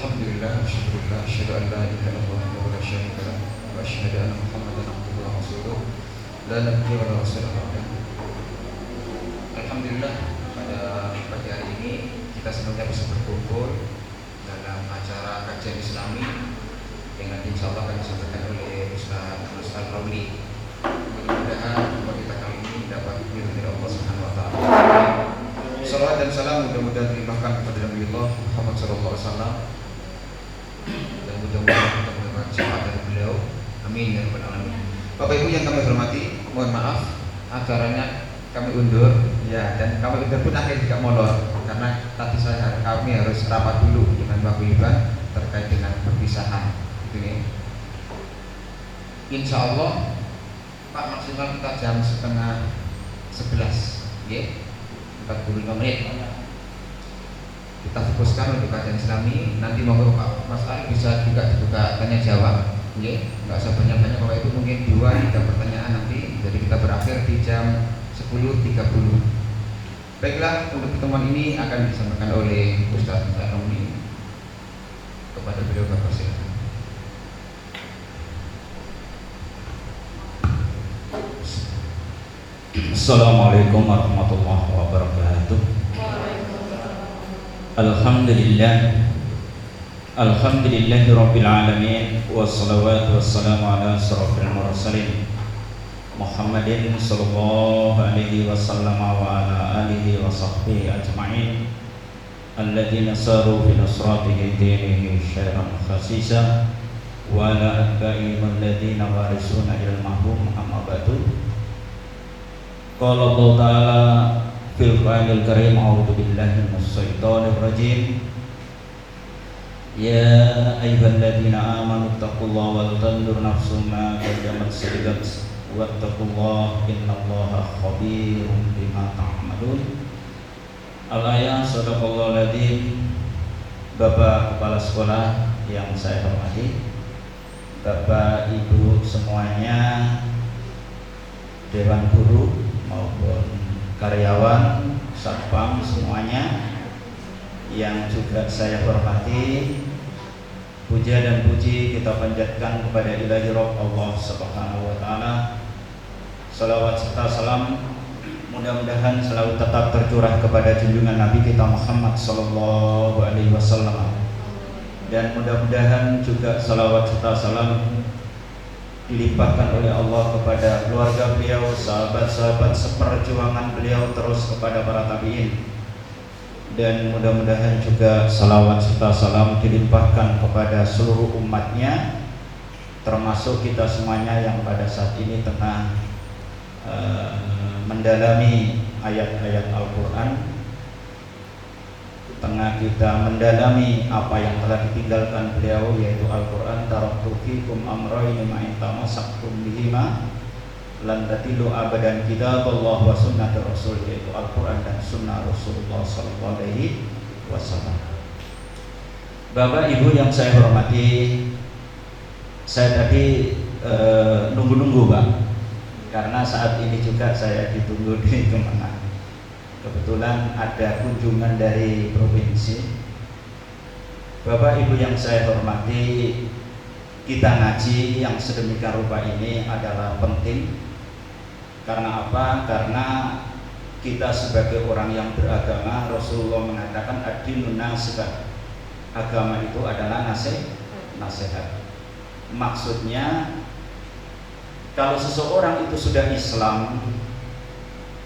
Alhamdulillah, syukurillah, asyhadu an la ilaha illallah wahdahu la syarika lah, wa asyhadu anna Muhammadan abduhu wa rasuluh, la nabiyya wa la rasula ba'dah. Alhamdulillah, pada pagi hari ini kita semoga bisa berkumpul dalam acara kajian Islami yang nanti insyaallah akan disampaikan oleh Ustaz Al-Ramli. Mudah-mudahan kita kali ini dapat diridhoi Allah Subhanahu wa taala. Salawat dan salam mudah-mudahan dilimpahkan kepada Nabi Allah Muhammad sallallahu alaihi wasallam, dan mudah-mudahan kita mendapat syafaat dari beliau. Amin ya rabbal alamin. Bapak Ibu yang kami hormati, mohon maaf acaranya kami undur ya, dan kami undur pun akhirnya tidak molor karena tadi kami harus rapat dulu dengan Bapak Iban terkait dengan perpisahan ini. Insya Allah Pak, maksimal kita jam 10:30 ya, 45 menit kita fokuskan untuk kajian Islami. Nanti monggo Pak Mas Ali bisa juga dibuka tanya jawab ya, nggak usah banyak-banyak. Kalau itu mungkin 2-3 pertanyaan nanti, jadi kita berakhir di jam 10:30. Baiklah, untuk pertemuan ini akan disampaikan oleh Ustaz Al-Ramli. Kepada beliau Bapak silakan. Assalamualaikum warahmatullahi wabarakatuh. Alhamdulillahi rabbil alamin, wassalawatu wassalamu ala asrofil mursalin Muhammadin sallallahu alaihi wasallam wa ala alihi wa sahbihi ajma'in alladhina saru fi nusratihi dinihi syairan khasisa wa ala atba'ihim alladhina warisuna ilmahum amma ba'du. Qala Allah ta'ala fil Qur'anil Karim, a'udzu billahi minasy syaithanir rajim. Ya ayyuhalladzina amanu taqullaha wal tanzur nafsum ma qaddamat lighad wattaqullaha innallaha khabirum bima ta'malun. Al-ayat. Shadaqallahul adzim. Bapak Kepala Sekolah yang saya hormati, Bapak Ibu semuanya, Dewan Guru maupun karyawan, satpam semuanya yang juga saya hormati, puja dan puji kita panjatkan kepada Ilahi Rabb Allah Subhanahu wa taala. Salawat serta salam mudah-mudahan selalu tetap tercurah kepada junjungan Nabi kita Muhammad sallallahu alaihi wasallam, dan mudah-mudahan juga salawat serta salam dilimpahkan oleh Allah kepada keluarga beliau, sahabat-sahabat seperjuangan beliau, terus kepada para tabi'in, dan mudah-mudahan juga salawat serta salam dilimpahkan kepada seluruh umatnya, termasuk kita semuanya yang pada saat ini tengah mendalami ayat-ayat Al-Quran, tengah kita mendalami apa yang telah ditinggalkan beliau, yaitu Al-Quran. Taraktu fikum amrayni ma in tamassaktum bihima lan tadillu abadan, kitabullah wa sunnati rasul, yaitu Al-Quran dan sunnah Rasulullah sallallahu alaihi wasallam. Bapak Ibu yang saya hormati, saya tadi nunggu-nunggu Pak, karena saat ini juga saya ditunggu di Kemenang. Kebetulan ada kunjungan dari provinsi. Bapak Ibu yang saya hormati, kita ngaji yang sedemikian rupa ini adalah penting. Karena apa? Karena kita sebagai orang yang beragama, Rasulullah mengatakan ad-dinun nasihat. Agama itu adalah nasihat. Maksudnya, kalau seseorang itu sudah Islam,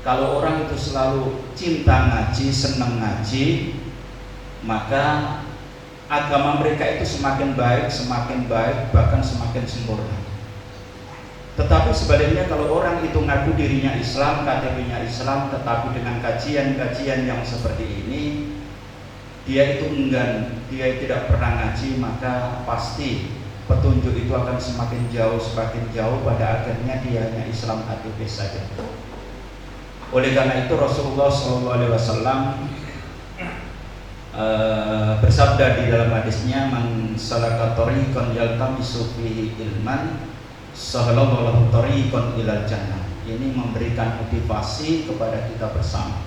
kalau orang itu selalu cinta ngaji, senang ngaji, maka agama mereka itu semakin baik, bahkan semakin sempurna. Tetapi sebaliknya, kalau orang itu ngaku dirinya Islam, KTP-nya Islam, tetapi dengan kajian-kajian yang seperti ini, dia itu enggan, dia tidak pernah ngaji, maka pasti petunjuk itu akan semakin jauh, pada akhirnya dia hanya Islam KTP saja. Oleh karena itu Rasulullah SAW bersabda di dalam hadisnya, man salaka tariqan yaltamisu fihi ilman sahalallahu tariqan ilal jannah. Ini memberikan motivasi kepada kita bersama.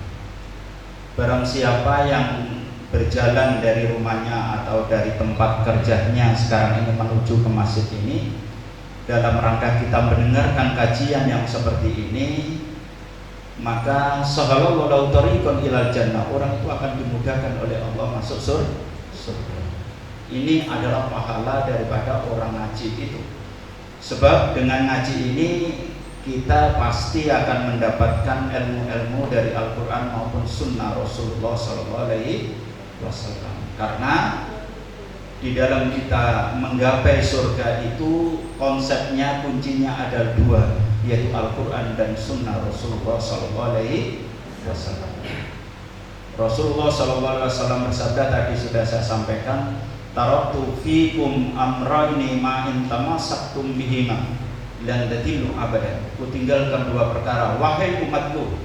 Barang siapa yang berjalan dari rumahnya atau dari tempat kerjanya sekarang ini menuju ke masjid ini dalam rangka kita mendengarkan kajian yang seperti ini, maka sahalallahu lahu tariqan ilal jannah, orang itu akan dimudahkan oleh Allah masuk surga. Ini adalah pahala daripada orang ngaji itu. Sebab dengan ngaji ini kita pasti akan mendapatkan ilmu-ilmu dari Al-Quran maupun Sunnah Rasulullah SAW. Karena di dalam kita menggapai surga itu konsepnya, kuncinya ada dua, yaitu Al-Quran dan Sunnah Rasulullah SAW. Rasulullah SAW bersabda, tadi sudah saya sampaikan, taraktu fikum amrayni ma in tamassaktum bihima lan tadillu abadan. Ku tinggalkan dua perkara, wahai umatku,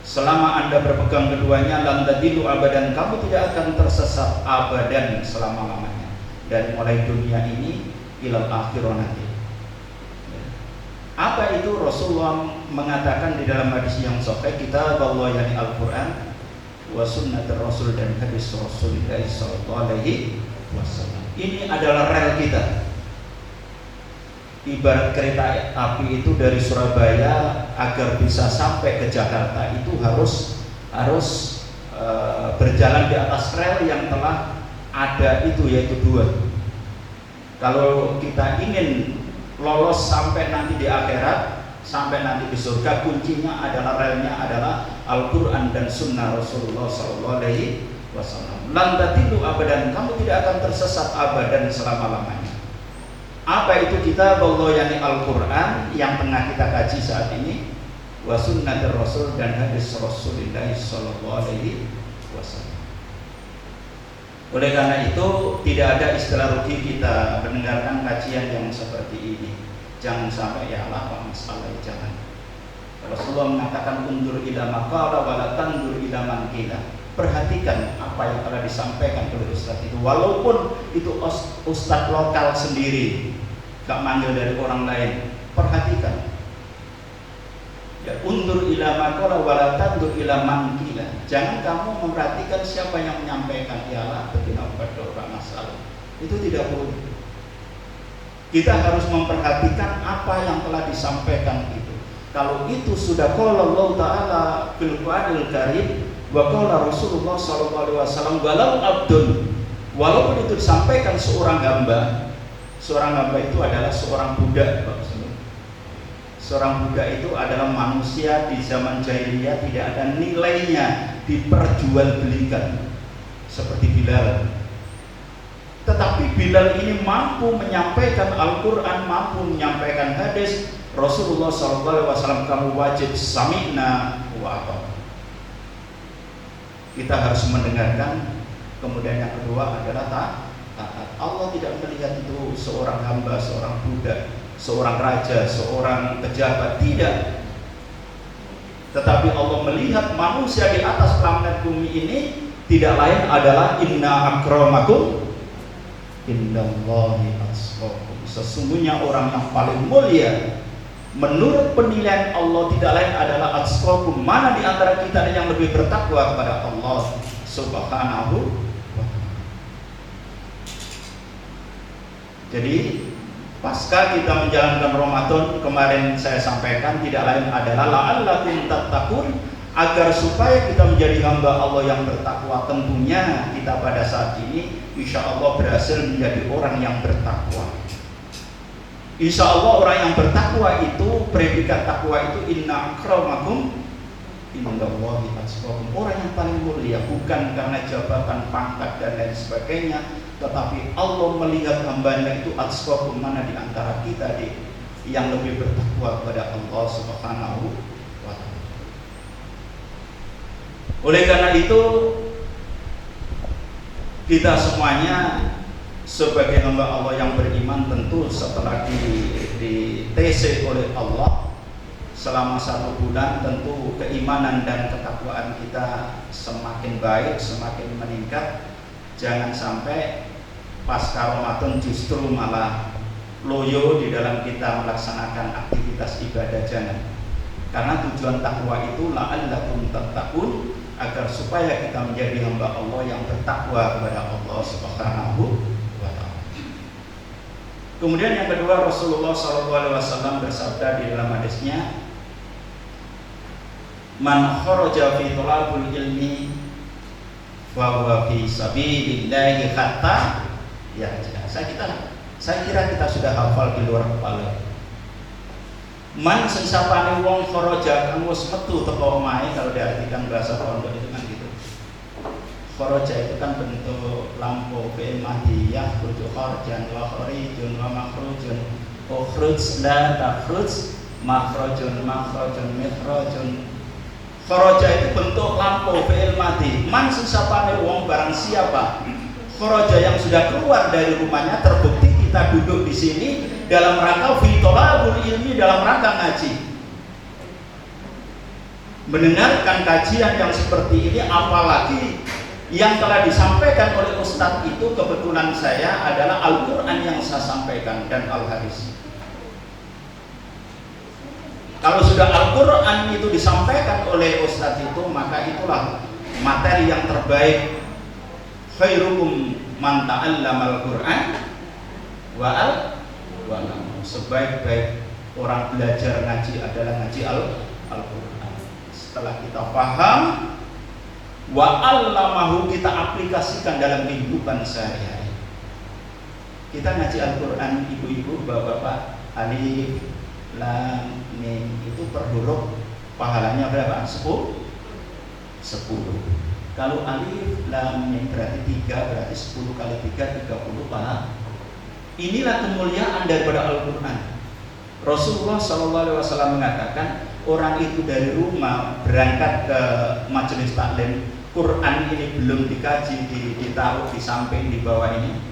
selama Anda berpegang keduanya, lan tadillu abadan, kamu tidak akan tersesat abadan, selama-lamanya, dari mulai dunia ini ilal akhirah nanti. Apa itu? Rasulullah mengatakan di dalam hadis yang sahih, kitab Allah yani Al-Quran wa sunnat Rasul, dan hadis Rasulullah SAW. Ini adalah rel kita. Ibarat kereta api itu dari Surabaya agar bisa sampai ke Jakarta itu harus berjalan di atas rel yang telah ada itu, yaitu dua. Kalau kita ingin lolos sampai nanti di akhirat, sampai nanti di surga, kuncinya adalah relnya adalah Al-Quran dan Sunnah Rasulullah SAW. Lan tadillu abadan, kamu tidak akan tersesat abadan, selama-lamanya. Apa itu kitab Allah yani Al-Quran yang tengah kita kaji saat ini, wa sunnah Rasul, dan hadis Rasulullah SAW. Oleh karena itu tidak ada istilah rugi kita mendengarkan kajian yang seperti ini. Jangan sampai ya Allah masalah, jangan. Rasulullah mengatakan undur ila maqala wa la tandur ila man qila. Perhatikan apa yang telah disampaikan oleh ustaz itu, walaupun itu ustaz lokal sendiri, gak manggil dari orang lain. Perhatikan. Ya, undur ila maqala wa la tandur ila man qila. Jangan kamu memperhatikan siapa yang menyampaikan, ya Allah betina berdoa masalah. Itu tidak boleh. Kita harus memperhatikan apa yang telah disampaikan itu. Kalau itu sudah qala Allah Ta'ala fil Qur'anil Karim wa qala Rasulullah SAW walau abdun, walaupun itu disampaikan seorang hamba. Seorang hamba itu adalah seorang budak. Seorang budak itu adalah manusia di zaman jahiliyah, tidak ada nilainya, diperjualbelikan seperti Bilal. Tetapi Bilal ini mampu menyampaikan Al-Quran, mampu menyampaikan hadis Rasulullah SAW. Kamu wajib sami'na wa ata'na. Kita harus mendengarkan. Kemudian yang kedua adalah taat. Allah tidak melihat itu seorang hamba, seorang budak, seorang raja, seorang pejabat, tidak. Tetapi Allah melihat manusia di atas planet bumi ini tidak lain adalah inna akramakum indallahi atqakum. Sesungguhnya orang yang paling mulia menurut penilaian Allah tidak lain adalah atqakum. Mana di antara kita yang lebih bertakwa kepada Allah Subhanahu wa ta'ala. Jadi pasca kita menjalankan Ramadan kemarin saya sampaikan tidak lain adalah la'allakum tattaqun, agar supaya kita menjadi hamba Allah yang bertakwa. Tentunya kita pada saat ini insya Allah berhasil menjadi orang yang bertakwa. Insya Allah orang yang bertakwa itu, predikat takwa itu inna akramakum indallahi atqakum. Orang yang paling mulia bukan karena jabatan, pangkat dan lain sebagainya, tetapi Allah melihat hambanya itu atqakum, mana di antara kita yang lebih bertakwa kepada Allah Subhanahu wa ta'ala. Oleh karena itu kita semuanya sebagai hamba Allah yang beriman, tentu setelah di TC oleh Allah selama 1 bulan, tentu keimanan dan ketakwaan kita semakin baik, semakin meningkat. Jangan sampai pasca Ramadan justru malah loyo di dalam kita melaksanakan aktivitas ibadah, jangan. Karena tujuan takwa itu la'allakum tattaqun, agar supaya kita menjadi hamba Allah yang bertakwa kepada Allah Subhanahu wa taala. Kemudian yang kedua, Rasulullah SAW bersabda di dalam hadisnya, man kharaja fi thalabul ilmi wa huwa fi sabilillahi hatta yarja. Saya kira kita sudah hafal di luar kepala. Man sensapane wong kharaja kang wis metu teko omahe, kalau diartikan bahasa pondok itu kan gitu. Kharaja itu kan bentuk lampu fi'il madhi yakhruju kharjan wa kharijun wa makhrujun. Ukhruj la takhruj makhrujun mikhrajun. Kharaja itu bentuk lampu fi'il madhi. Man sensapane wong barang siapa kharaja yang sudah keluar dari rumahnya, terbukti kita duduk di sini dalam rangka fi thalabul ilmi, dalam rangka ngaji, mendengarkan kajian yang seperti ini, apalagi yang telah disampaikan oleh Ustadz itu kebetulan saya adalah Al-Quran yang saya sampaikan dan Al-Hadis. Kalau sudah Al-Quran itu disampaikan oleh Ustadz itu, maka itulah materi yang terbaik. Khairukum man ta'allamal Quran wa sebaik-baik orang belajar ngaji adalah ngaji Al-Quran. Setelah kita paham, wa 'allamahu, kita aplikasikan dalam kehidupan sehari-hari. Kita ngaji Al-Quran, ibu-ibu, bapak-bapak, alif, lam, mim, itu per huruf pahalanya berapa? 10. Kalau alif, lam, mim berarti 3, berarti 10 kali 3, 30 pahala. Inilah kemuliaan daripada Al-Quran. Rasulullah SAW mengatakan, orang itu dari rumah berangkat ke majelis taklim, Quran ini belum dikaji, ditaruh di samping, di bawah ini,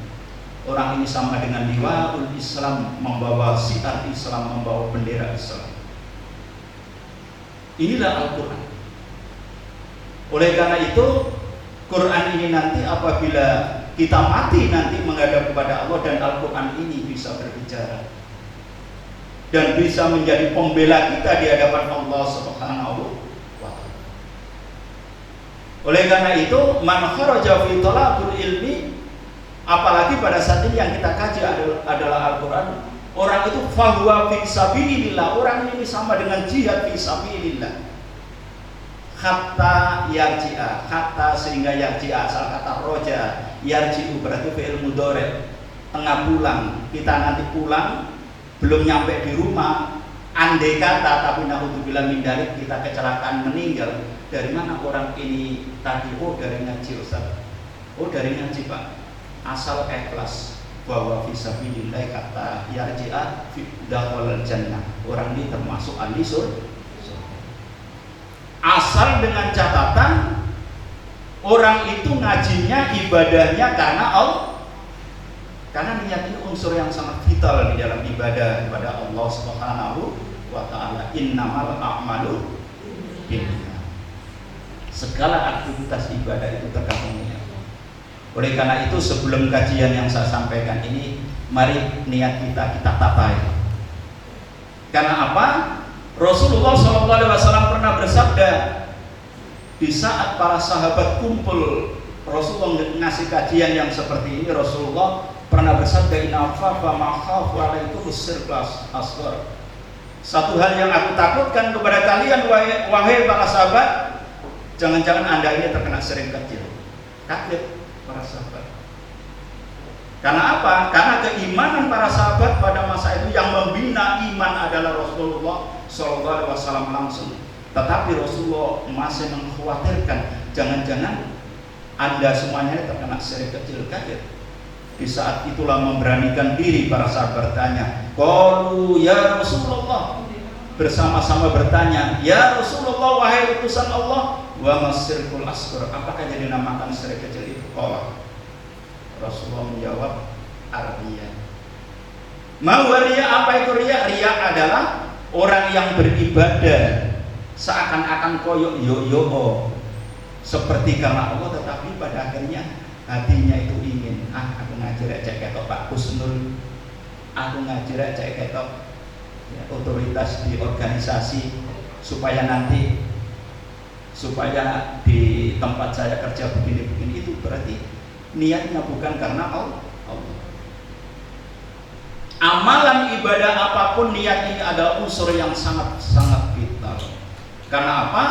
orang ini sama dengan liwaul Islam, membawa syiar Islam, membawa bendera Islam. Inilah Al-Quran. Oleh karena itu, Quran ini nanti apabila kita mati nanti menghadap kepada Allah, dan Al-Quran ini bisa berbicara dan bisa menjadi pembela kita di hadapan Allah Subhanahu wa ta'ala. Oleh karena itu, man kharaja fi talabul ilmi, apalagi pada saat ini yang kita kaji adalah Al-Quran, orang itu fahuwa fi sabilillah, orang ini sama dengan jihad fi sabilillah. Hatta yarji'a, hatta sehingga yarji'a, asal kata roja, yarji'u berarti fi'il mudhari', tengah pulang. Kita nanti pulang, belum nyampe di rumah, andai kata, tapi naudzubillah min dzalik, kita kecelakaan meninggal. Dari mana orang ini tadi? Oh, dari ngaji Ustaz. Oh, dari ngaji Pak. Asal ikhlas bahwa fisabilillah kata yarji'a fi dakhulal jannah, orang ini termasuk ahli surga. Asal dengan catatan orang itu ngajinya, ibadahnya karena Allah, karena niat ini unsur yang sangat vital di dalam ibadah kepada Allah Subhanahu wa ta'ala. Innamal a'malu binniyat. Segala aktivitas ibadah itu tergantung niat. Oleh karena itu, sebelum kajian yang saya sampaikan ini, mari niat kita tatai. Karena apa? Rasulullah SAW pernah bersabda, di saat para sahabat kumpul, Rasulullah ngasih kajian yang seperti ini, Rasulullah pernah bersabda, inna afafa ma'khafu alaikum sirqas asghar. Satu hal yang aku takutkan kepada kalian, wahai para sahabat, jangan-jangan Anda ini terkena syirik kecil. Kaget para sahabat. Karena apa? Karena keimanan para sahabat pada masa itu yang membina iman adalah Rasulullah SAW langsung. Tetapi Rasulullah masih mengkhawatirkan, jangan-jangan Anda semuanya terkena syirik kecil. Kaget. Di saat itulah memberanikan diri para sahabat bertanya, qalu ya Rasulullah, bersama-sama bertanya, ya Rasulullah, wahai utusan Allah, wa masyirkul asghar, apakah yang dinamakan syirik kecil itu? Qala, Rasulullah menjawab, ar-riya. Mau riya, apa itu riya? Riya adalah orang yang beribadah seakan-akan koyok yo-yo, seperti karena Allah, tetapi pada akhirnya hatinya itu ingin, aku ngajar cek ketok Pak Kusnul, aku ngajar cek ketok ya, otoritas di organisasi, supaya nanti supaya di tempat saya kerja begini-begini, itu berarti niatnya bukan karena Allah. Amalan ibadah apapun, niat ini adalah unsur yang sangat-sangat vital. Karena apa?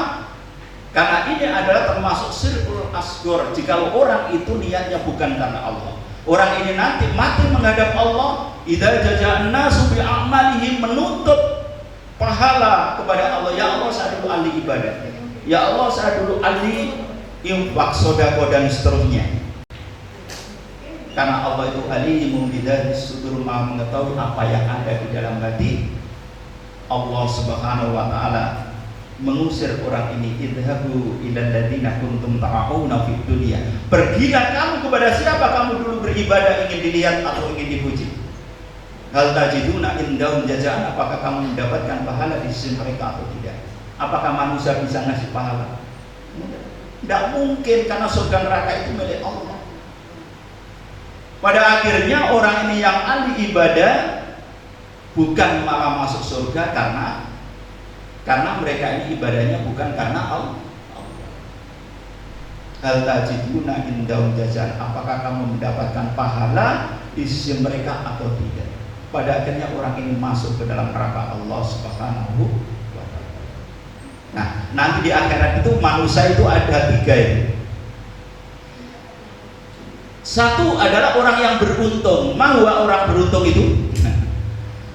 Karena ini adalah termasuk syirkul asghar. Jikalau orang itu niatnya bukan karena Allah, orang ini nanti mati menghadap Allah, idza jaza'an nasu bi a'malihim, menuntut pahala kepada Allah. Ya Allah, saya dulu ahli ibadah. Ya Allah, saya dulu ahli infak, sedekah dan seterusnya. Karena Allah itu alimum bidzatis sudur, Maha mengetahui apa yang ada di dalam hati. Allah Subhanahu wa taala mengusir orang ini, idhabu ilal ladzina kuntum ta'auna fid dunya. Pergilah kamu kepada siapa kamu dulu beribadah ingin dilihat atau ingin dipuji. Hal tajiduna indahum jazaan, apakah kamu mendapatkan pahala di sisi mereka atau tidak? Apakah manusia bisa ngasih pahala? Tidak mungkin, karena surga neraka itu milik Allah. Pada akhirnya orang ini yang ahli ibadah bukan malah masuk surga karena mereka ini ibadahnya bukan karena Allah. Hal tajiduna indahum jazaan, apakah kamu mendapatkan pahala di sisi mereka atau tidak? Pada akhirnya orang ini masuk ke dalam neraka Allah Subhanahu wa ta'ala. Nah, nanti di akhirat itu manusia itu ada 3 ini. Satu adalah orang yang beruntung. Mahwa orang beruntung itu?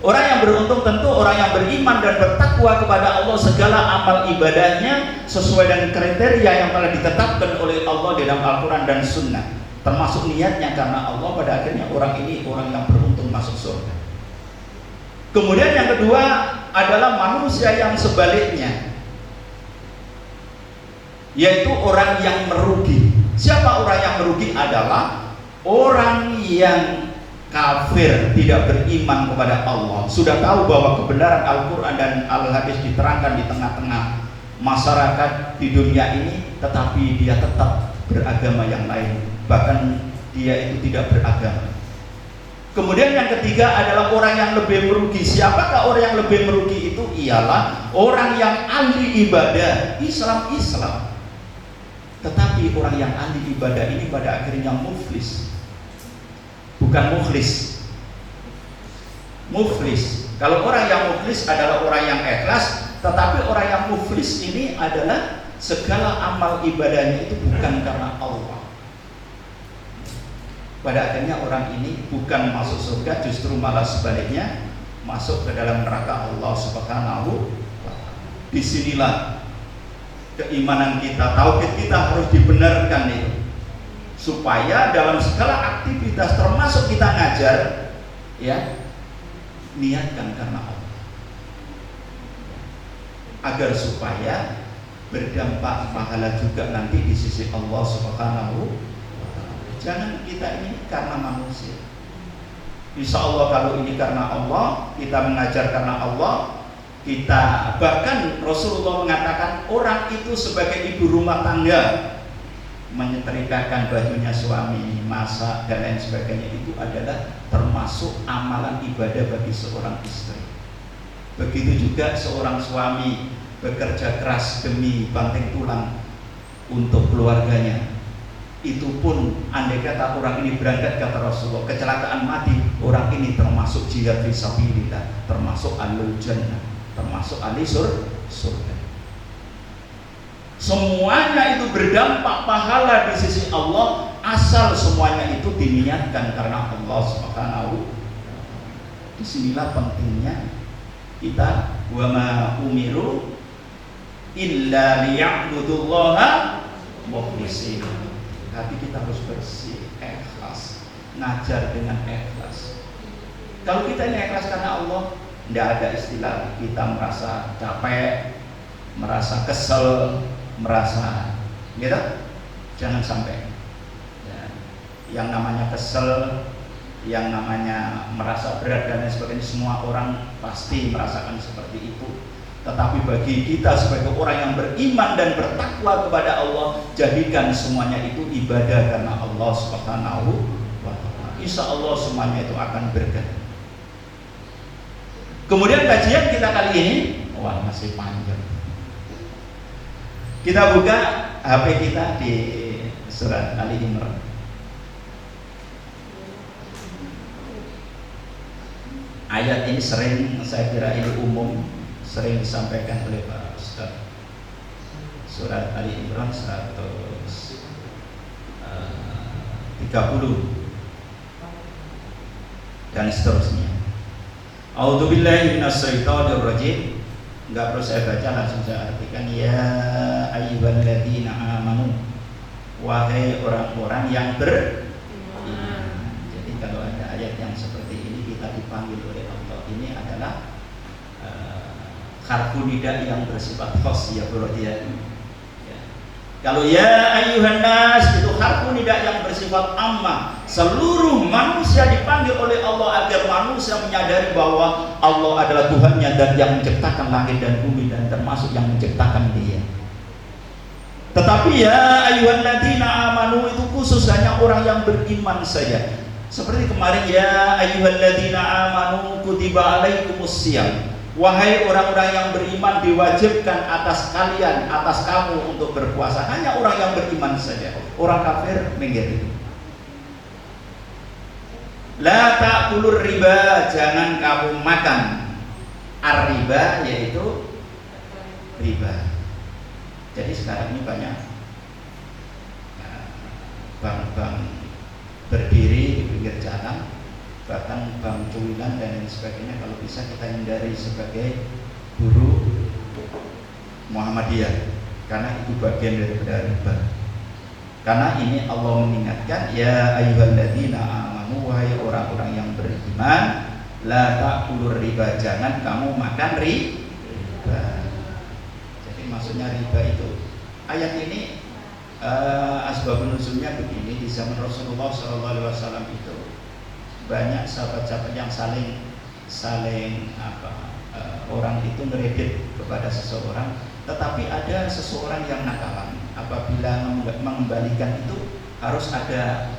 Orang yang beruntung tentu orang yang beriman dan bertakwa kepada Allah, segala amal ibadahnya sesuai dengan kriteria yang telah ditetapkan oleh Allah di dalam Al-Quran dan Sunnah, termasuk niatnya karena Allah. Pada akhirnya orang ini orang yang beruntung masuk surga. Kemudian yang kedua adalah manusia yang sebaliknya, yaitu orang yang merugi. Siapa orang yang merugi? Adalah orang yang kafir, tidak beriman kepada Allah. Sudah tahu bahwa kebenaran Al-Quran dan Al-Hadis diterangkan di tengah-tengah masyarakat di dunia ini, tetapi dia tetap beragama yang lain, bahkan dia itu tidak beragama. Kemudian yang ketiga adalah orang yang lebih merugi. Siapakah orang yang lebih merugi itu? Ialah orang yang ahli ibadah Islam, tetapi orang yang ahli ibadah ini pada akhirnya muflis, bukan mukhlis. Muflis. Kalau orang yang muflis adalah orang yang ikhlas, tetapi orang yang muflis ini adalah segala amal ibadahnya itu bukan karena Allah. Pada akhirnya orang ini bukan masuk surga, justru malah sebaliknya masuk ke dalam neraka Allah Subhanahu wa ta'ala. Disinilah keimanan kita, tauhid kita harus dibenarkan itu, supaya dalam segala aktivitas termasuk kita ngajar, ya, niatkan karena Allah, agar supaya berdampak pahala juga nanti di sisi Allah Subhanahu wa ta'ala. Jangan kita ini karena manusia. Insya Allah kalau ini karena Allah, kita mengajar karena Allah, kita bahkan Rasulullah mengatakan orang itu sebagai ibu rumah tangga, menyetrikakan bajunya suami, masak dan lain sebagainya, itu adalah termasuk amalan ibadah bagi seorang istri. Begitu juga seorang suami bekerja keras demi banting tulang untuk keluarganya, itu pun andai kata orang ini berangkat, kata Rasulullah, kecelakaan mati, orang ini termasuk jihad fisabilillah, termasuk ahlul jannah, termasuk ahli surga. Semuanya itu berdampak pahala di sisi Allah, asal semuanya itu diniatkan karena Allah Subhanahu. Disinilah pentingnya kita, wa ma umiru illa liya'budullaha mukhlishin. Hati kita harus bersih, ikhlas, ngajar dengan ikhlas. Kalau kita ini ikhlas karena Allah, tidak ada istilah kita merasa capek, merasa kesel, merasa gitu. Jangan sampai ya, yang namanya kesel, yang namanya merasa berat dan lain sebagainya, semua orang pasti merasakan seperti itu. Tetapi bagi kita sebagai orang yang beriman dan bertakwa kepada Allah, jadikan semuanya itu ibadah karena Allah Subhanahu wa ta'ala. Insya Allah semuanya itu akan berkah. Kemudian kajian kita kali ini, wah masih panjang. Kita buka HP kita di surat Ali Imran. Ayat ini sering, saya kira ini umum, sering disampaikan oleh Pak Ustaz. Surat Ali Imran 130 dan seterusnya. A'udzubillahi minasyaitonirrajim. Enggak perlu saya baca, langsung saya artikan. Ya ayyuhalladzina amanu, wahai orang-orang yang beriman. Jadi kalau ada ayat yang seperti ini kita dipanggil oleh Allah, ini adalah harfu nida yang bersifat khas ya berarti ya. Kalau ya ayyuhan nas itu harfu nida yang bersifat amma. Seluruh manusia dipanggil oleh Allah agar manusia menyadari bahwa Allah adalah Tuhannya dan yang menciptakan langit dan bumi dan termasuk yang menciptakan dia. Tetapi ya ayyuhalladzina amanu itu khusus hanya orang yang beriman saja. Seperti kemarin ya ayyuhalladzina amanu kutiba alaikumusiyam. Wahai orang-orang yang beriman, diwajibkan atas kalian, atas kamu untuk berpuasa. Hanya orang yang beriman saja. Orang kafir minggir. La ta'kulur riba, jangan kamu makan ar-riba, yaitu riba. Jadi sekarang ini banyak bank-bank berdiri di pinggir jalan, bahkan bank cuilan dan lain sebagainya. Kalau bisa kita hindari sebagai guru Muhammadiyah, karena itu bagian daripada riba. Karena ini Allah mengingatkan, ya ayyuhalladzina amanu, wahai orang-orang yang beriman, la ta'kulur riba, jangan kamu makan riba. Jadi maksudnya riba itu, ayat ini asbabun nuzulnya begini. Di zaman Rasulullah SAW itu banyak sahabat-sahabat yang saling orang itu meredit kepada seseorang, tetapi ada seseorang yang nakalan. Apabila mengembalikan itu harus ada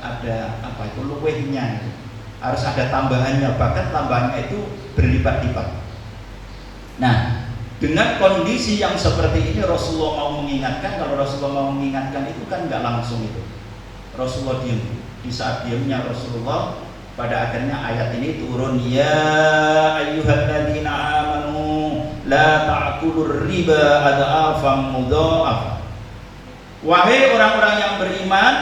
luwehnya, harus ada tambahannya, bahkan tambahannya itu berlipat-lipat. Nah, dengan kondisi yang seperti ini Rasulullah mau mengingatkan. Kalau Rasulullah mau mengingatkan itu kan nggak langsung itu. Rasulullah diam. Di saat diamnya Rasulullah, pada akhirnya ayat ini turun, ya ayyuhalladzina amanu la ta'kulur riba adha'afan mudha'af. Wahai orang-orang yang beriman,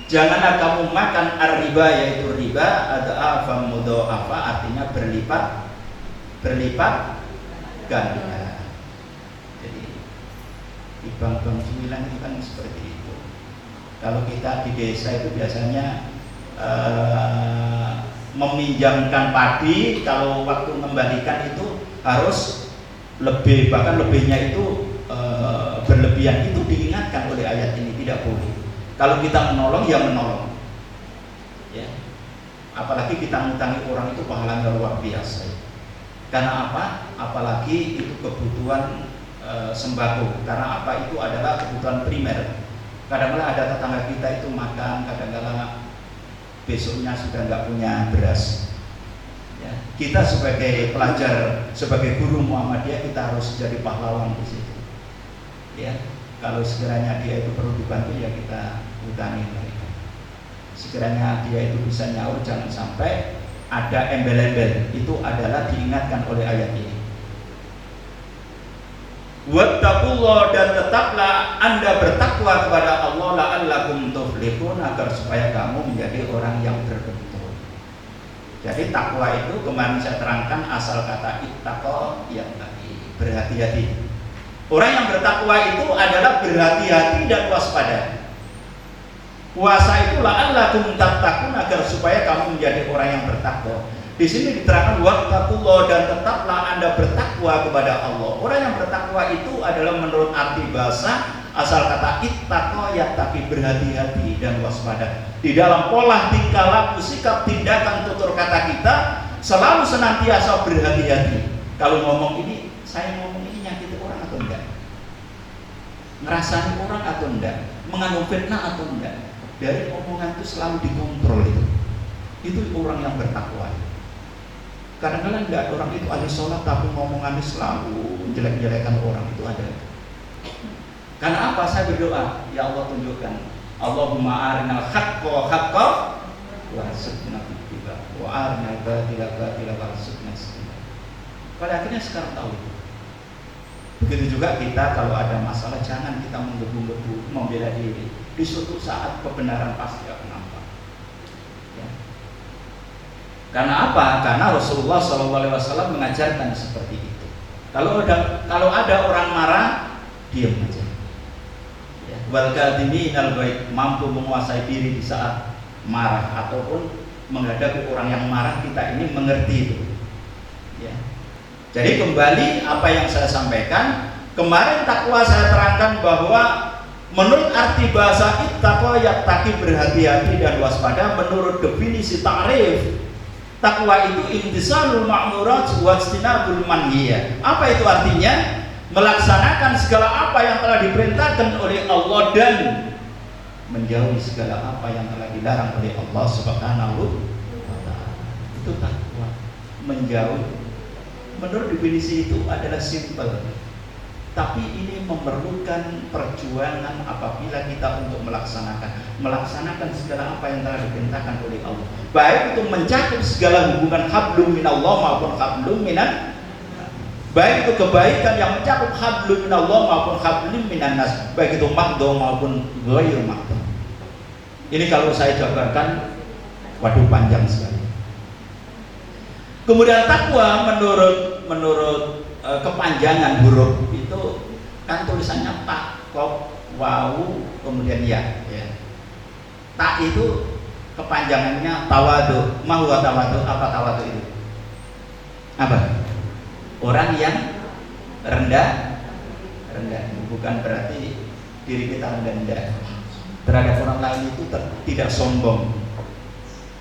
janganlah kamu makan ar-riba, yaitu riba adha'afan mudha'af, artinya berlipat ganda. Jadi di bank-bank cemilan itu kan seperti itu. Kalau kita di desa itu biasanya meminjamkan padi, kalau waktu mengembalikan itu harus lebih, bahkan lebihnya itu berlebihan. Itu diingatkan oleh ayat ini, tidak boleh. Kalau kita menolong, ya menolong ya. Apalagi kita ngutangi orang itu pahalanya luar biasa. Karena apa? Apalagi itu kebutuhan sembako. Karena apa? Itu adalah kebutuhan primer. Kadang-kadang ada tetangga kita itu makan, kadang-kadang besoknya sudah nggak punya beras. Ya, kita sebagai pelajar, sebagai guru Muhammadiyah, kita harus jadi pahlawan di situ. Ya, kalau sekiranya dia itu perlu dibantu, ya kita utangi mereka. Sekiranya dia itu bisa nyaur, jangan sampai ada embel-embel. Itu adalah diingatkan oleh ayat ini. Wattaqullah, dan tetaplah Anda bertakwa kepada Allah, la'allakum tuflihun, agar supaya kamu menjadi orang yang beruntung. Jadi takwa itu kemarin saya terangkan asal kata ittaqa, yang tadi berhati-hati. Orang yang bertakwa itu adalah berhati-hati dan waspada. Puasa itu la'allakum tattaqun, agar supaya kamu menjadi orang yang bertakwa. Di sini diterangkan wattaqullah, dan tetaplah Anda bertakwa kepada Allah. Orang yang bertakwa itu adalah menurut arti bahasa asal kata ittaqa, yattaqi, berhati-hati dan waspada. Di dalam pola tingkah laku, sikap, tindakan, tutur kata kita selalu senantiasa berhati-hati. Kalau ngomong ini, saya ngomong ini nyakiti orang atau enggak? Ngerasani orang atau enggak? Mengandung fitnah atau enggak? Dari omongan itu selalu dikontrol itu. Itu orang yang bertakwa. Kadang-kadang enggak, orang itu ahli sholat tapi ngomongannya selalu jelek-jelekan orang, itu ada. Karena apa? Saya berdoa, ya Allah tunjukkan, Allahumma arinal haqqa haqqa warzuqna ittiba wa arinal batila batila warzuqna ijtinaba. Pada akhirnya sekarang tahu itu. Begitu juga kita kalau ada masalah, jangan kita menggebu-gebu membela diri. Di suatu saat kebenaran pasti akan nampak. Ya. Karena apa? Karena Rasulullah SAW mengajarkan seperti itu. Kalau ada orang marah, diam aja. Ya. Wal kadhiminal ghaidh, mampu menguasai diri di saat marah ataupun menghadapi orang yang marah, kita ini mengerti itu. Ya. Jadi kembali apa yang saya sampaikan kemarin, takwa saya terangkan bahwa menurut arti bahasa ittaqwa yattaqi, berhati-hati dan waspada. Menurut definisi ta'rif, takwa itu imtisalul ma'murat wa ijtinabul manhiyat. Apa itu artinya? Melaksanakan segala apa yang telah diperintahkan oleh Allah dan menjauhi segala apa yang telah dilarang oleh Allah Subhanahu wa ta'ala. Itu takwa, menjauhi. Menurut definisi itu adalah simple, tapi ini memerlukan perjuangan apabila kita untuk melaksanakan segala apa yang telah diperintahkan oleh Allah, baik itu mencakup segala hubungan hablum minallah maupun hablum minan, baik itu kebaikan yang mencakup hablum minallah maupun hablum minan nas, baik itu makdo maupun ghairu makdo. Ini kalau saya jabarkan, waduh panjang sekali. Kemudian takwa menurut kepanjangan huruf itu kan tulisannya tak, kop, wawu, kemudian ya. Tak itu kepanjangannya tawadu. Mahuwa tawadu, apa tawadu itu? Apa? Orang yang rendah, bukan berarti diri kita rendah terhadap orang lain itu tidak sombong.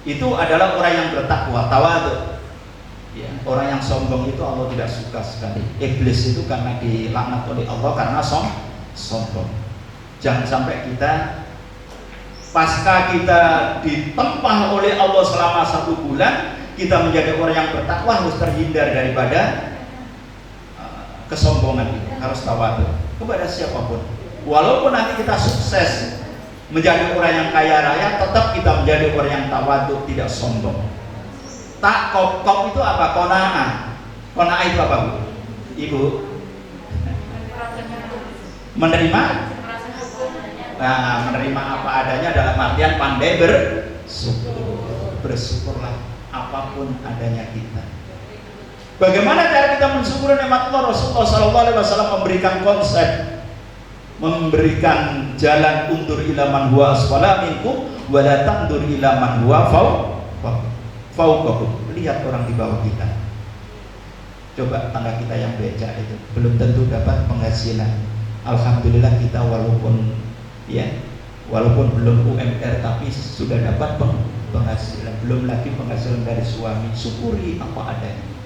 Itu adalah orang yang bertakwa, tawadu. Ya, orang yang sombong itu Allah tidak suka sekali. Iblis itu karena dilaknat oleh Allah karena sombong. Jangan sampai kita pasca kita ditempah oleh Allah selama 1 bulan, kita menjadi orang yang bertakwa, harus terhindar daripada kesombongan itu, harus tawadu kepada siapapun. Walaupun nanti kita sukses menjadi orang yang kaya raya, tetap kita menjadi orang yang tawadu, tidak sombong. Tak, kop itu apa? Kona'ah itu apa, Bu? Ibu? Menerima? Nah, menerima apa adanya dalam artian pandai bersyukur. Bersyukurlah apapun adanya kita. Bagaimana cara kita mensyukuri nikmat Allah? Rasulullah SAW memberikan konsep, memberikan jalan, undur ila man huwa asfala minkum wa la tandur ila man huwa fauqakum. Lihat orang di bawah kita. Coba tangga kita yang becak itu belum tentu dapat penghasilan. Alhamdulillah kita walaupun belum UMR tapi sudah dapat penghasilan. Belum lagi penghasilan dari suami. Syukuri apa adanya.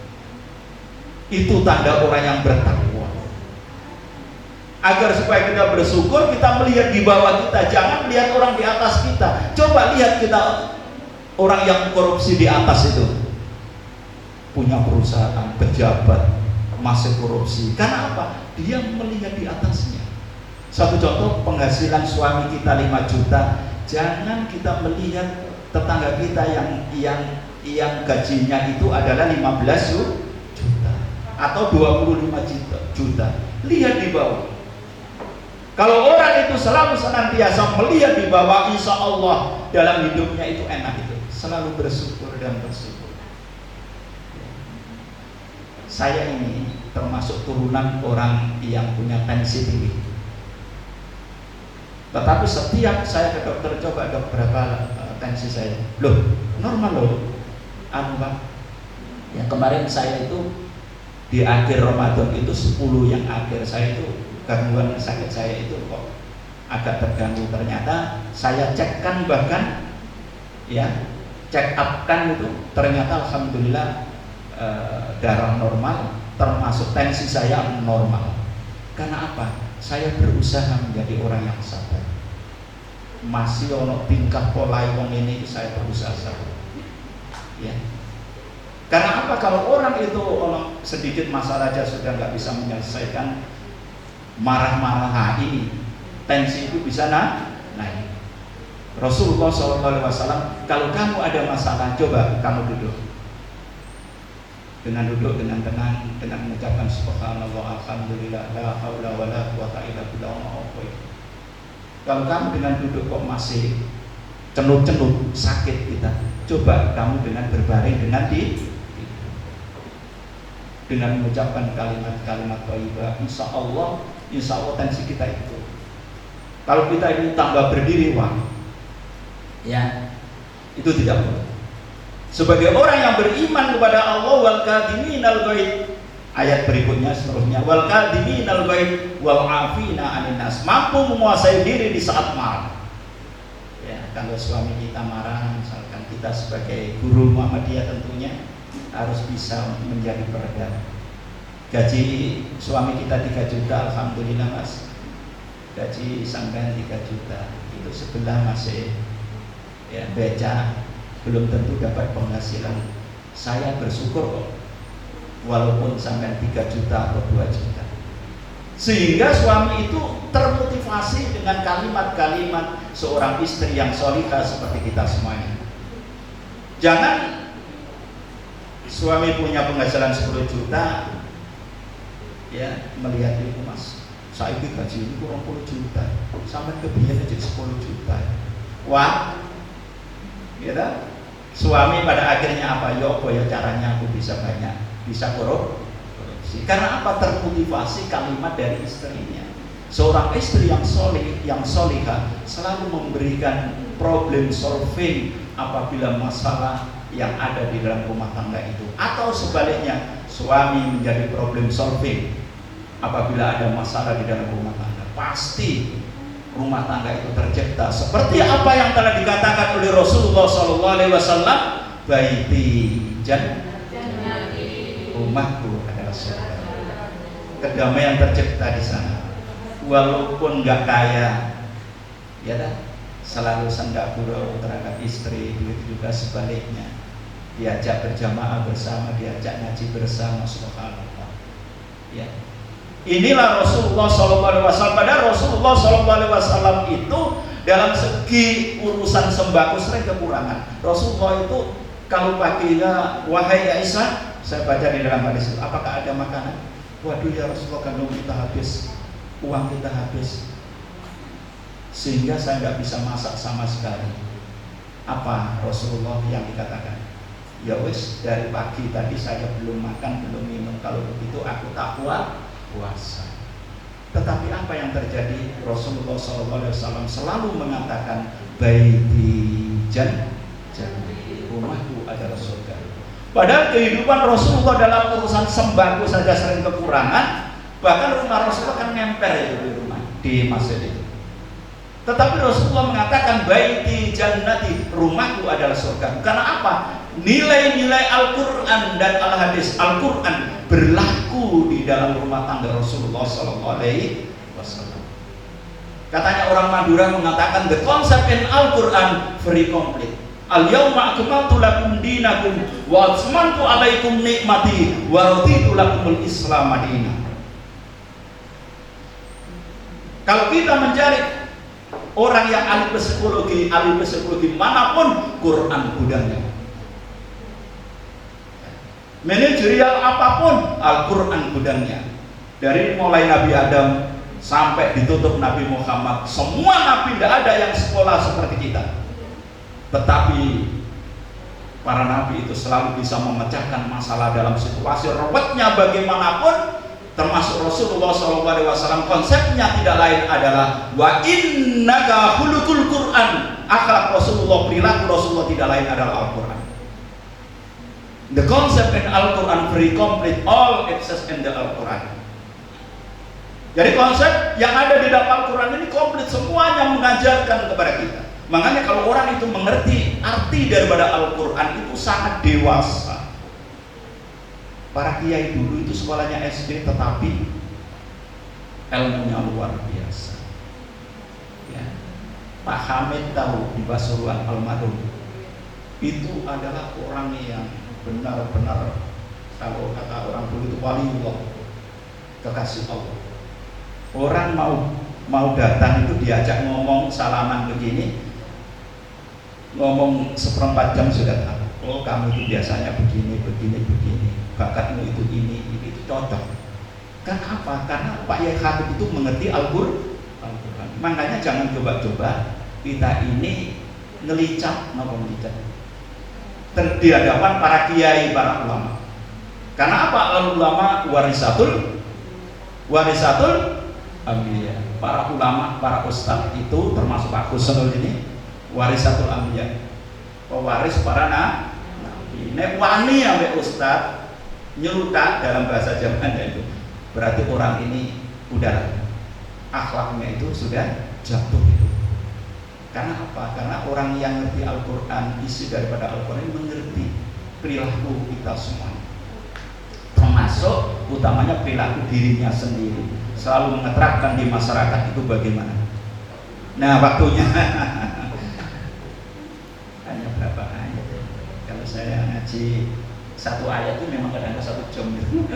Itu tanda orang yang bertakwa. Agar supaya kita bersyukur, kita melihat di bawah kita, jangan melihat orang di atas kita. Coba lihat kita, orang yang korupsi di atas itu punya perusahaan, pejabat, masih korupsi. Karena apa? Dia melihat di atasnya. Satu contoh, penghasilan suami kita 5 juta. Jangan kita melihat tetangga kita yang gajinya itu adalah 15 juta atau 25 juta. Lihat di bawah. Kalau orang itu selalu senantiasa melihat di bawah, insya Allah dalam hidupnya itu enak itu. Selalu bersyukur dan bersyukur. Saya ini termasuk turunan orang yang punya tensi tinggi. Tetapi setiap saya ke dokter, coba dok berapa tensi saya? Loh, normal loh. Pak. Ya, kemarin saya itu di akhir Ramadan itu 10 yang akhir saya itu gangguan sakit saya itu kok agak terganggu. Ternyata saya cekkan, bahkan check up kan itu ternyata alhamdulillah darah normal, termasuk tensi saya normal. Karena apa? Saya berusaha menjadi orang yang sabar. Masih ono tingkah pola wong ini saya berusaha sabar. Ya. Karena apa? Kalau orang itu sedikit masalah aja sudah nggak bisa menyelesaikan, marah-marah ini tensi itu bisa naik. Rasulullah SAW, kalau kamu ada masalah, coba kamu duduk dengan tenang, dengan mengucapkan subhanallah, alhamdulillah, la haula wala quwata illa billah. Kalau kamu dengan duduk kok masih cenut-cenut, sakit kita, coba kamu dengan berbaring dengan mengucapkan kalimat-kalimat thayyibah, insya Allah tensi kita itu. Kalau kita ini tambah berdiri, wah, ya, itu tidak boleh. Sebagai orang yang beriman kepada Allah, wal kadhiminal ghaidh, ayat berikutnya seterusnya, wal kadhiminal ghaidh wal 'afina 'anil nas, mampu menguasai diri di saat marah. Ya, kalau suami kita marah, misalkan kita sebagai guru Muhammadiyah tentunya harus bisa menjadi peredam. Gaji suami kita 3 juta, alhamdulillah mas. Gaji sampean 3 juta, itu sebelah masih ya beca, belum tentu dapat penghasilan. Saya bersyukur kok, walaupun sampean 3 juta atau 2 juta. Sehingga suami itu termotivasi dengan kalimat-kalimat seorang istri yang solihah seperti kita semuanya. Jangan suami punya penghasilan 10 juta, ya melihat itu mas, saya gaji ini kurang 10 juta, sampai kebiayaan jadi 10 juta. Wah, ya, suami pada akhirnya apa? Ya caranya aku bisa banyak, bisa korupsi. Karena apa? Termotivasi kalimat dari istrinya. Seorang istri yang solihah selalu memberikan problem solving apabila masalah yang ada di dalam rumah tangga itu, atau sebaliknya suami menjadi problem solving apabila ada masalah di dalam rumah tangga. Pasti rumah tangga itu tercipta seperti apa yang telah dikatakan oleh Rasulullah SAW, baiti jannati, rumahku adalah surga. Kedamaian tercipta di sana. Walaupun nggak kaya, ya dah, selalu sendak gurau terhadap istri, begitu juga sebaliknya. Diajak berjamaah bersama, diajak ngaji bersama, subhanallah. Ya. Inilah Rasulullah SAW. Padahal Rasulullah SAW itu dalam segi urusan sembako sering kekurangan. Rasulullah itu kalau paginya, wahai Aisyah, saya baca di dalam hadis itu, apakah ada makanan? Waduh ya Rasulullah, kandung kita habis, uang kita habis, sehingga saya nggak bisa masak sama sekali. Apa Rasulullah yang dikatakan? Ya wis, dari pagi tadi saya belum makan, belum minum, kalau begitu aku tak puasa. Tetapi apa yang terjadi? Rasulullah SAW selalu mengatakan baiti jannati, rumahku adalah surga. Padahal kehidupan Rasulullah dalam urusan sembako saja sering kekurangan. Bahkan rumah Rasulullah kan nempel itu di rumah, di masjid itu. Tetapi Rasulullah mengatakan baiti jannati, rumahku adalah surga. Karena apa? Nilai-nilai Al-Quran dan Al-Hadis. Al-Quran berlaku di dalam rumah tangga Rasulullah SAW. Katanya orang Madura mengatakan the concept in Al-Quran very complete. Al-yawma akmaltu lakum dinakum wa atmamtu alaikum nikmati wa raditu lakumul Islam madinah. Kalau kita mencari orang yang ahli psikologi manapun, Quran gudangnya. Manajerial apapun, Al-Quran gudangnya. Dari mulai Nabi Adam sampai ditutup Nabi Muhammad, semua nabi tidak ada yang sekolah seperti kita. Tetapi para nabi itu selalu bisa memecahkan masalah dalam situasi ruwetnya bagaimanapun. Termasuk Rasulullah SAW, konsepnya tidak lain adalah wa innaka khuluqul Quran. Akhlak Rasulullah, perilaku Rasulullah tidak lain adalah Al-Quran. The concept in Al-Quran very complete, all access in the Al-Quran. Jadi konsep yang ada di dalam Al-Quran ini komplit, semuanya mengajarkan kepada kita. Makanya kalau orang itu mengerti arti daripada Al-Quran itu sangat dewasa. Para kiai dulu itu sekolahnya SD, tetapi ilmunya luar biasa. Ya. Pak Hamid tahu di Pasuruan almarhum itu adalah orang yang benar-benar, kalau kata orang dulu itu waliullah, kekasih Allah. Orang mau mau datang itu diajak ngomong salaman begini, ngomong seperempat jam sudah tahu. Oh kamu itu biasanya begini, bakatmu itu ini itu cocok. Karena apa? Karena Pak Yai Khatib itu mengerti Al-Quran. Makanya jangan coba-coba kita ini ngelicap, di hadapan para kiai, para ulama. Karena apa? Al-ulama warisatul anbiya. Para ulama, para ustadz itu termasuk aku senul ini warisatul anbiya. Pewaris para nabi. Nek wani ambek ustadz nyelutak dalam bahasa Jawa itu. Berarti orang ini udah akhlaknya itu sudah jatuh itu. Karena apa? Karena orang yang ngerti Al-Quran, isi daripada Al-Quran mengerti perilaku kita semua, termasuk utamanya perilaku dirinya sendiri, selalu mengeterapkan di masyarakat itu bagaimana. Nah waktunya hanya berapa ayat ya? Kalau saya ngaji satu ayat itu memang kadang-kadang 1 jam gitu.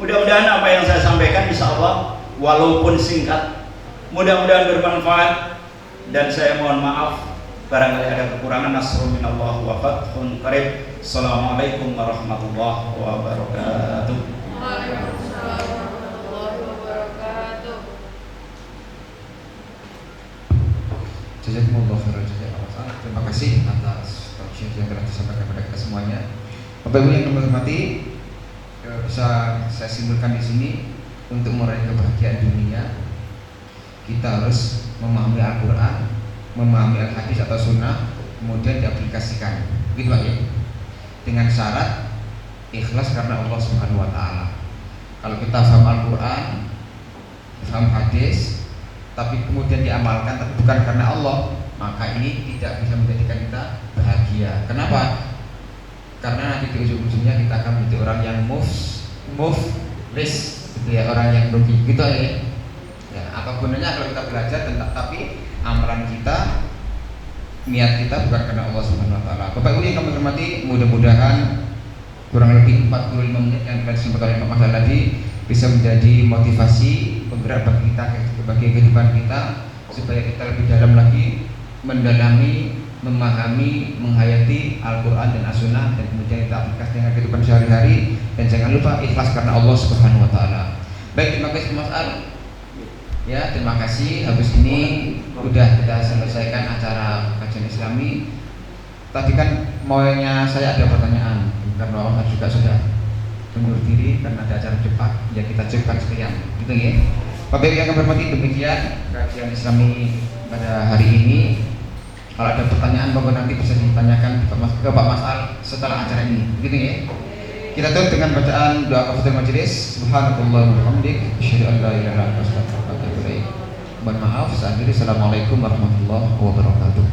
Mudah-mudahan apa yang saya sampaikan insya Allah walaupun singkat mudah-mudahan bermanfaat, dan saya mohon maaf barangkali ada kekurangan. Nasrul minallah wa fathun qarib. Assalamualaikum warahmatullahi wabarakatuh. Waalaikumsalam warahmatullahi wabarakatuh. Jazakumullah khairan jazaa. Terima kasih atas tausiah yang telah disampaikan kepada kita semuanya. Bapak Ibu yang kami hormati, bisa saya simpulkan di sini, untuk meraih kebahagiaan dunia kita harus memahami Al-Quran, memahami Al-Hadis atau Sunnah, kemudian diaplikasikan, gitu Pak ya. Dengan syarat ikhlas karena Allah Subhanahu Wa Taala. Kalau kita paham Al-Quran, paham hadis, tapi kemudian diamalkan tapi bukan karena Allah, maka ini tidak bisa menjadikan kita bahagia. Kenapa? Karena nanti di ujung-ujungnya kita akan menjadi orang yang moveless, gitu ya, orang yang rugi, gitu ya. Ya, apa gunanya kalau kita belajar tentang tapi amalan kita, niat kita bukan karena Allah Subhanahu Wa Taala. Bapak Ibu yang kami hormati, mudah-mudahan kurang lebih 45 menit yang telah disampaikan oleh Pak Mas tadi bisa menjadi motivasi penggerak bagi kita, bagi kehidupan kita, supaya kita lebih dalam lagi mendalami, memahami, menghayati Al-Quran dan As-Sunnah, dan kemudian kita aplikasi dengan kehidupan sehari-hari. Dan jangan lupa ikhlas karena Allah Subhanahu Wa Taala. Baik, terima kasih Mas Al. Ya, terima kasih. Habis ini udah kita selesaikan acara kajian Islami. Tadi kan maunya saya ada pertanyaan, karena orang juga sudah undur diri karena ada acara cepat, ya kita cukupkan sekian, gitu ya. Bapak Ibu yang kami hormati, demikian kajian Islami pada hari ini. Kalau ada pertanyaan monggo nanti bisa ditanyakan ke Pak Mas Al setelah acara ini, gitu ya. Kita tutup dengan bacaan doa kafaratul majelis. Subhanallah wa bihamdik, asyhadu an la ilaha illa anta, astaghfiruka wa atubu ilaik. Mohon maaf, saya akhiri. Assalamualaikum warahmatullahi wabarakatuh.